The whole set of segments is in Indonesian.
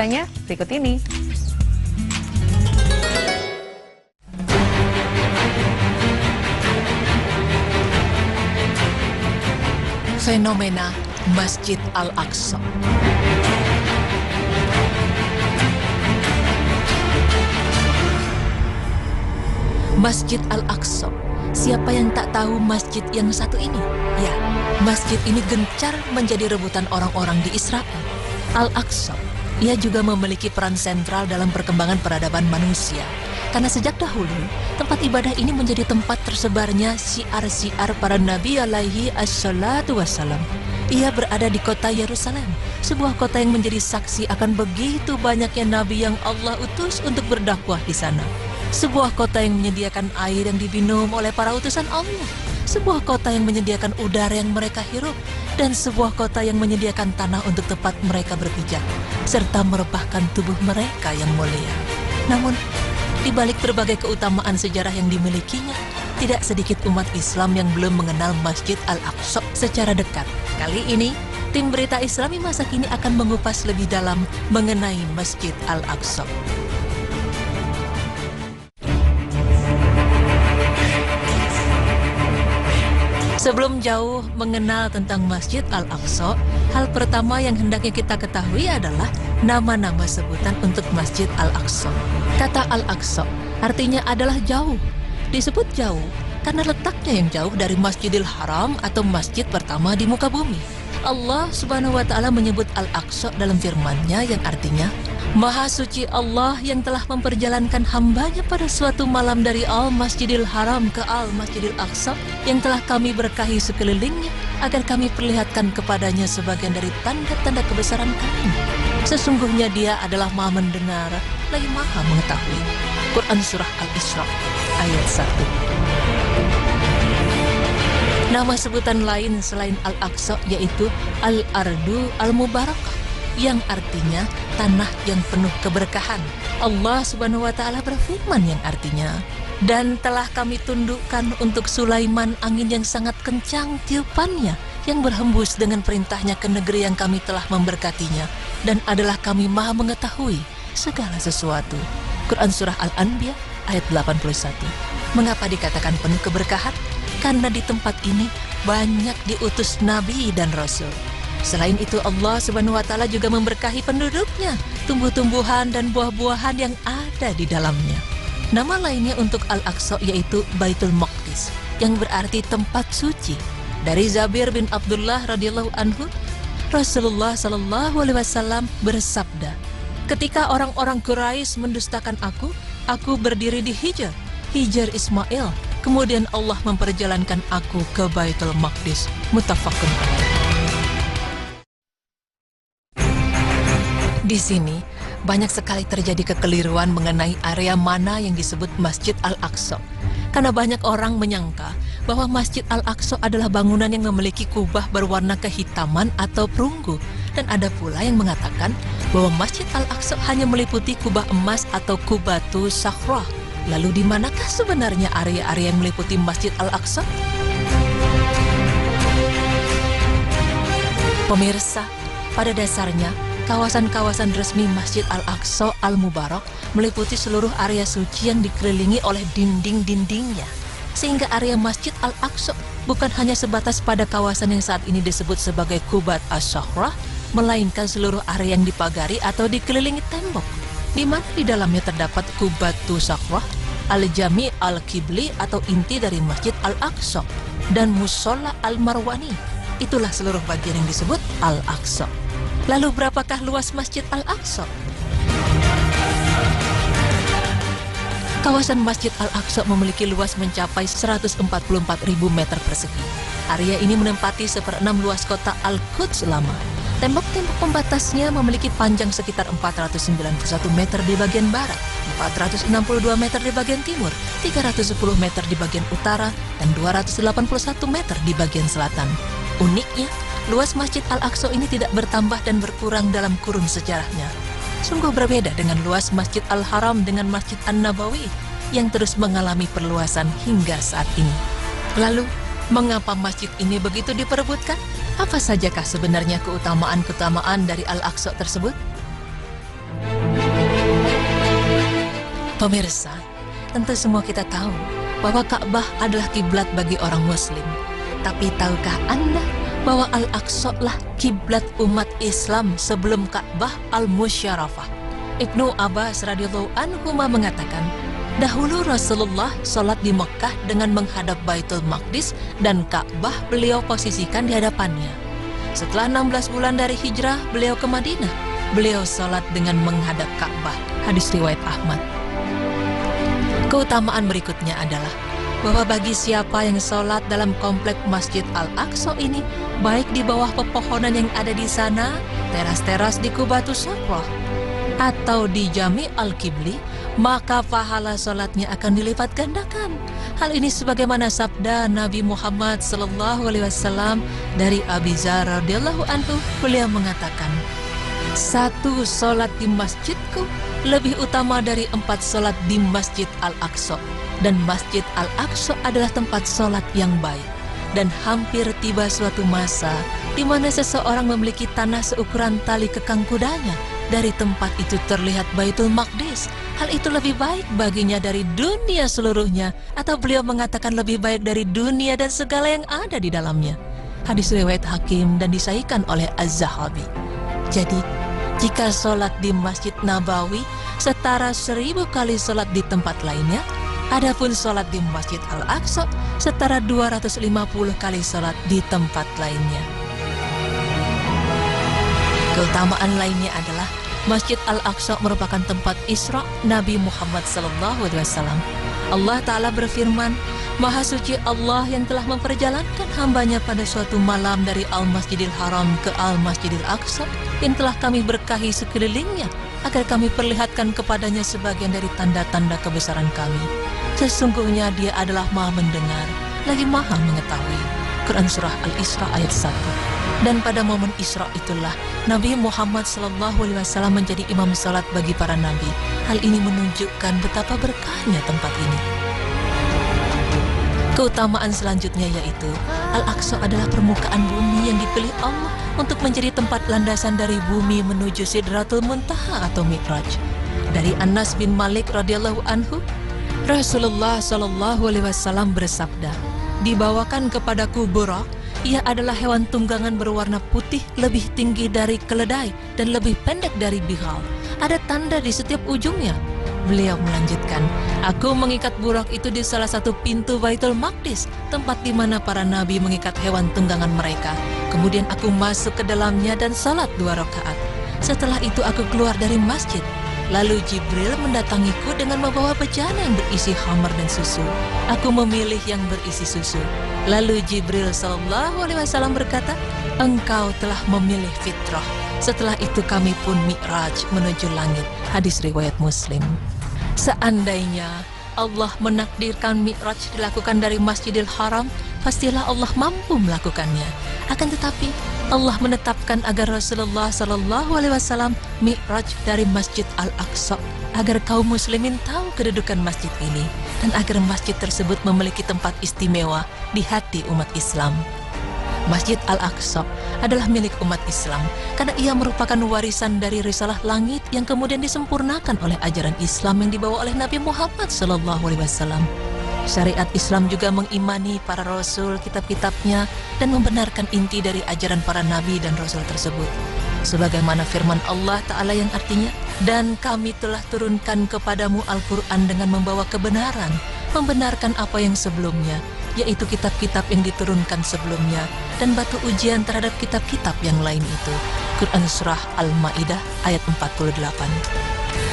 Faktanya berikut ini. Fenomena Masjid Al-Aqsa. Masjid Al-Aqsa. Siapa yang tak tahu masjid yang satu ini? Ya, masjid ini gencar menjadi rebutan orang-orang di Israel. Al-Aqsa, ia juga memiliki peran sentral dalam perkembangan peradaban manusia. Karena sejak dahulu, tempat ibadah ini menjadi tempat tersebarnya syiar-syiar para nabi alaihi assalatu wassalam. Ia berada di kota Yerusalem, sebuah kota yang menjadi saksi akan begitu banyaknya nabi yang Allah utus untuk berdakwah di sana. Sebuah kota yang menyediakan air yang diminum oleh para utusan Allah. Sebuah kota yang menyediakan udara yang mereka hirup. Dan sebuah kota yang menyediakan tanah untuk tempat mereka berpijak, serta merebahkan tubuh mereka yang mulia. Namun, di balik berbagai keutamaan sejarah yang dimilikinya, tidak sedikit umat Islam yang belum mengenal Masjid Al-Aqsa secara dekat. Kali ini, tim Berita Islami masa kini akan mengupas lebih dalam mengenai Masjid Al-Aqsa. Sebelum jauh mengenal tentang Masjid Al-Aqsa, hal pertama yang hendaknya kita ketahui adalah nama-nama sebutan untuk Masjid Al-Aqsa. Kata Al-Aqsa artinya adalah jauh. Disebut jauh karena letaknya yang jauh dari Masjidil Haram atau masjid pertama di muka bumi. Allah Subhanahu wa Ta'ala menyebut Al-Aqsa dalam firman-Nya yang artinya, Maha suci Allah yang telah memperjalankan hambanya pada suatu malam dari Al-Masjidil Haram ke Al-Masjidil Aqsa yang telah kami berkahi sekelilingnya agar kami perlihatkan kepadanya sebagian dari tanda-tanda kebesaran kami. Sesungguhnya Dia adalah Maha mendengar, lagi Maha mengetahui. Quran Surah Al-Isra ayat 1. Nama sebutan lain selain Al-Aqsa yaitu Al-Ardu Al-Mubarakah, yang artinya tanah yang penuh keberkahan. Allah Subhanahu wa Ta'ala berfirman yang artinya, dan telah kami tundukkan untuk Sulaiman angin yang sangat kencang tiupannya, yang berhembus dengan perintahnya ke negeri yang kami telah memberkatinya, dan adalah kami Maha mengetahui segala sesuatu. Quran Surah Al-Anbiya ayat 81. Mengapa dikatakan penuh keberkahan? Karena di tempat ini banyak diutus nabi dan rasul. Selain itu Allah Subhanahu wa Ta'ala juga memberkahi penduduknya, tumbuh-tumbuhan dan buah-buahan yang ada di dalamnya. Nama lainnya untuk Al-Aqsa yaitu Baitul Maqdis, yang berarti tempat suci. Dari Jabir bin Abdullah radhiyallahu anhu, Rasulullah sallallahu alaihi wasallam bersabda, ketika orang-orang Quraisy mendustakan aku berdiri di Hijr Ismail, kemudian Allah memperjalankan aku ke Baitul Maqdis. Muttafaqun alaih. Di sini, banyak sekali terjadi kekeliruan mengenai area mana yang disebut Masjid Al-Aqsa. Karena banyak orang menyangka bahwa Masjid Al-Aqsa adalah bangunan yang memiliki kubah berwarna kehitaman atau perunggu. Dan ada pula yang mengatakan bahwa Masjid Al-Aqsa hanya meliputi kubah emas atau Kubatu Sakhrah. Lalu di manakah sebenarnya area-area yang meliputi Masjid Al-Aqsa? Pemirsa, pada dasarnya, kawasan-kawasan resmi Masjid Al-Aqsa Al-Mubarak meliputi seluruh area suci yang dikelilingi oleh dinding-dindingnya. Sehingga area Masjid Al-Aqsa bukan hanya sebatas pada kawasan yang saat ini disebut sebagai Kubat As-Sakhrah, melainkan seluruh area yang dipagari atau dikelilingi tembok, di mana di dalamnya terdapat Kubatu Sakhrah, Al-Jami Al-Qibli atau inti dari Masjid Al-Aqsa, dan Musola Al-Marwani. Itulah seluruh bagian yang disebut Al-Aqsa. Lalu berapakah luas Masjid Al-Aqsa? Kawasan Masjid Al-Aqsa memiliki luas mencapai 144.000 meter persegi. Area ini menempati 1/6 luas kota Al-Quds lama. Tembok-tembok pembatasnya memiliki panjang sekitar 491 meter di bagian barat, 462 meter di bagian timur, 310 meter di bagian utara, dan 281 meter di bagian selatan. Uniknya, luas Masjid Al-Aqsa ini tidak bertambah dan berkurang dalam kurun sejarahnya. Sungguh berbeda dengan luas Masjid Al-Haram dengan Masjid An-Nabawi yang terus mengalami perluasan hingga saat ini. Lalu, mengapa masjid ini begitu diperebutkan? Apa sajakah sebenarnya keutamaan-keutamaan dari Al-Aqsa tersebut? Pemirsa, tentu semua kita tahu bahwa Ka'bah adalah kiblat bagi orang Muslim. Tapi tahukah Anda bahwa Al-Aqsa lah kiblat umat Islam sebelum Ka'bah Al-Musyarrafah? Ibnu Abbas radhiyallahu anhu mengatakan, dahulu Rasulullah sholat di Mekah dengan menghadap Baitul Maqdis dan Ka'bah beliau posisikan di hadapannya. Setelah 16 bulan dari hijrah beliau ke Madinah, beliau sholat dengan menghadap Ka'bah. Hadis riwayat Ahmad. Keutamaan berikutnya adalah bahwa bagi siapa yang sholat dalam komplek Masjid Al-Aqsa ini, baik di bawah pepohonan yang ada di sana, teras-teras di Qubatus Sakhroh, atau di Jami Al-Qibli, maka pahala sholatnya akan dilipat gandakan. Hal ini sebagaimana sabda Nabi Muhammad SAW dari Abi Dzar radhiyallahu anhu, beliau mengatakan, satu sholat di masjidku lebih utama dari 4 sholat di Masjid Al-Aqsa. Dan Masjid Al-Aqsa adalah tempat sholat yang baik. Dan hampir tiba suatu masa di mana seseorang memiliki tanah seukuran tali kekang kudanya. Dari tempat itu terlihat Baitul Maqdis. Hal itu lebih baik baginya dari dunia seluruhnya. Atau beliau mengatakan lebih baik dari dunia dan segala yang ada di dalamnya. Hadis riwayat Hakim dan disahihkan oleh Az-Zahabi. Jadi, jika sholat di Masjid Nabawi setara 1000 kali sholat di tempat lainnya, adapun sholat di Masjid Al-Aqsa setara 250 kali sholat di tempat lainnya. Keutamaan lainnya adalah Masjid Al-Aqsa merupakan tempat Isra Nabi Muhammad SAW. Allah Ta'ala berfirman, Maha suci Allah yang telah memperjalankan hambanya pada suatu malam dari Al-Masjidil Haram ke Al-Masjidil Aqsa yang telah kami berkahi sekelilingnya agar kami perlihatkan kepadanya sebagian dari tanda-tanda kebesaran kami. Sesungguhnya dia adalah Maha mendengar, lagi Maha mengetahui. Quran Surah Al-Isra ayat 1. Dan pada momen Isra itulah Nabi Muhammad SAW menjadi imam salat bagi para nabi. Hal ini menunjukkan betapa berkahnya tempat ini. Keutamaan selanjutnya yaitu Al-Aqsa adalah permukaan bumi yang dipilih Allah untuk menjadi tempat landasan dari bumi menuju Sidratul Muntaha atau Mi'raj. Dari Anas bin Malik radhiyallahu anhu, Rasulullah SAW bersabda, dibawakan kepadaku Burak. Ia adalah hewan tunggangan berwarna putih, lebih tinggi dari keledai dan lebih pendek dari bihal. Ada tanda di setiap ujungnya. Beliau melanjutkan, aku mengikat burak itu di salah satu pintu Baitul Maqdis, tempat di mana para nabi mengikat hewan tunggangan mereka. Kemudian aku masuk ke dalamnya dan salat 2 rakaat. Setelah itu aku keluar dari masjid. Lalu Jibril mendatangiku dengan membawa bejana yang berisi khamar dan susu. Aku memilih yang berisi susu. Lalu Jibril SAW berkata, engkau telah memilih fitrah. Setelah itu kami pun mi'raj menuju langit. Hadis riwayat Muslim. Seandainya Allah menakdirkan mi'raj dilakukan dari Masjidil Haram, pastilah Allah mampu melakukannya. Akan tetapi Allah menetapkan agar Rasulullah SAW mi'raj dari Masjid Al-Aqsa agar kaum muslimin tahu kedudukan masjid ini dan agar masjid tersebut memiliki tempat istimewa di hati umat Islam. Masjid Al-Aqsa adalah milik umat Islam karena ia merupakan warisan dari risalah langit yang kemudian disempurnakan oleh ajaran Islam yang dibawa oleh Nabi Muhammad SAW. Syariat Islam juga mengimani para rasul, kitab-kitabnya, dan membenarkan inti dari ajaran para nabi dan rasul tersebut. Sebagaimana firman Allah Ta'ala yang artinya, dan kami telah turunkan kepadamu Al-Quran dengan membawa kebenaran, membenarkan apa yang sebelumnya, yaitu kitab-kitab yang diturunkan sebelumnya, dan batu ujian terhadap kitab-kitab yang lain itu. Quran Surah Al-Ma'idah ayat 48.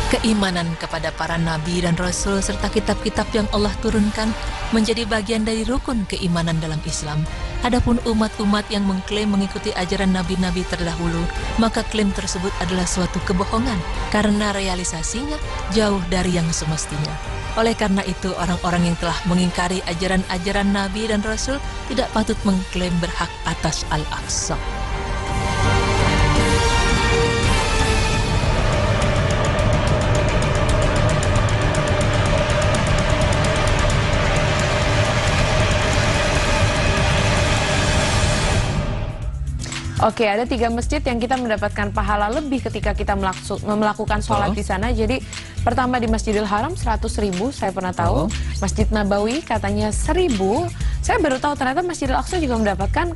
Keimanan kepada para nabi dan rasul serta kitab-kitab yang Allah turunkan menjadi bagian dari rukun keimanan dalam Islam. Adapun umat-umat yang mengklaim mengikuti ajaran nabi-nabi terdahulu, maka klaim tersebut adalah suatu kebohongan karena realisasinya jauh dari yang semestinya. Oleh karena itu, orang-orang yang telah mengingkari ajaran-ajaran nabi dan rasul tidak patut mengklaim berhak atas Al-Aqsa. Oke, ada 3 masjid yang kita mendapatkan pahala lebih ketika kita melakukan sholat di sana. Jadi Pertama di Masjidil Haram 100.000, saya pernah tahu. Masjid Nabawi katanya 1.000. Saya baru tahu ternyata Masjidil Aqsa juga mendapatkan